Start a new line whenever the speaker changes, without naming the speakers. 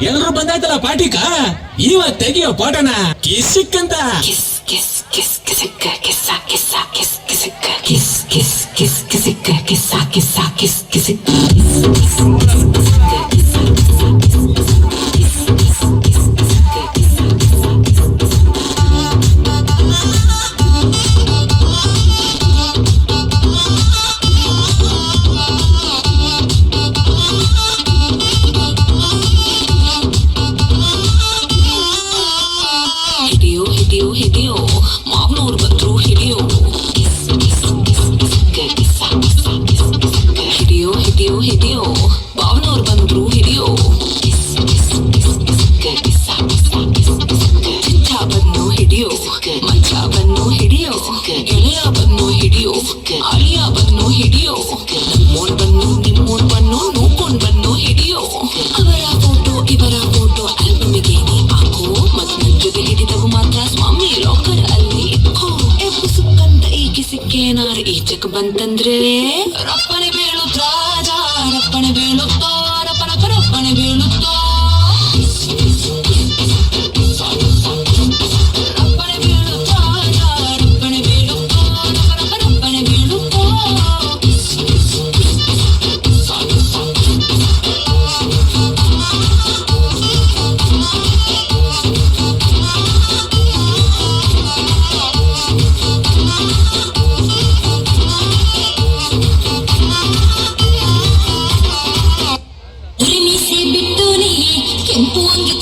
ಎಲ್ರು ಬಂದಾಯ್ತಲ್ಲ ಪಾಟಿಕ ಇವತ್ ತೆಗಿಯೋ ಫೋಟೋನ ಕಿಸಿಕ್ಕಂತ
ಹಿಡಿಯೋ ಮಾವನವ್ರು ಬಂದ್ರು ಹಿಡಿಯೋ ಹಿಡಿಯೋ ಮಾವನವ್ರು ಬಂದ್ರು ಹಿಡಿಯೋ ಚಿಚ್ಚಾವನ್ನು ಹಿಡಿಯೋ ಮಂಚಾವನ್ನು ಹಿಡಿಯೋ ಗೆಳೆಯವನ್ನು ಹಿಡಿಯೋ ಹಳಿಯವನ್ನು ಹಿಡಿಯೋ ನಮ್ಮೋಳ್ ಬನ್ನು ನಿಮ್ಮೋಳ್ ಬನ್ನು ನೋಡ್ಕೊಂಡ್ ಬನ್ನು ಹಿಡಿಯೋ ಅವರ ಫೋಟೋ ಇವರ ಫೋಟೋ ಆಲ್ಬಮ್ಗೆ ನೀ ಹಾಕೋ ಮತ್ ನನ್ ಜೊತೆ ಹಿಡಿದವು ಮಾತ್ರ ಸ್ವಾಮಿ ಲಾಕರ್ ಅಲ್ಲಿ ಇಕ್ಕೋ ಎಪ್ಪು ಸುಕ್ಕಂತ ಈಕೆ ಸಿಕ್ಕೇನಾರ ಈಚಕ್ ಬಂತಂದ್ರೆ ರಪ್ಪಣೆ ಬೀಳುತ್ತ ರಾಜ ರಪ್ಪಣೆ ಬೀಳುತ್ತೋ ರಪ್ಪಣೆ ಬೀಳುತ್ತೋ ರಪ್ಪಣೆ ಬೀಳುತ್ತ ರಾಜ ರಪ್ಪಣೆ ಬೀಳುತ್ತೋ ರಪ್ಪಣೆ ಬೀಳುತ್ತೋ ಮೀಸೆ ಬಿಟ್ಟು ನೀ ಕೆಂಪು ಅಂಗಿ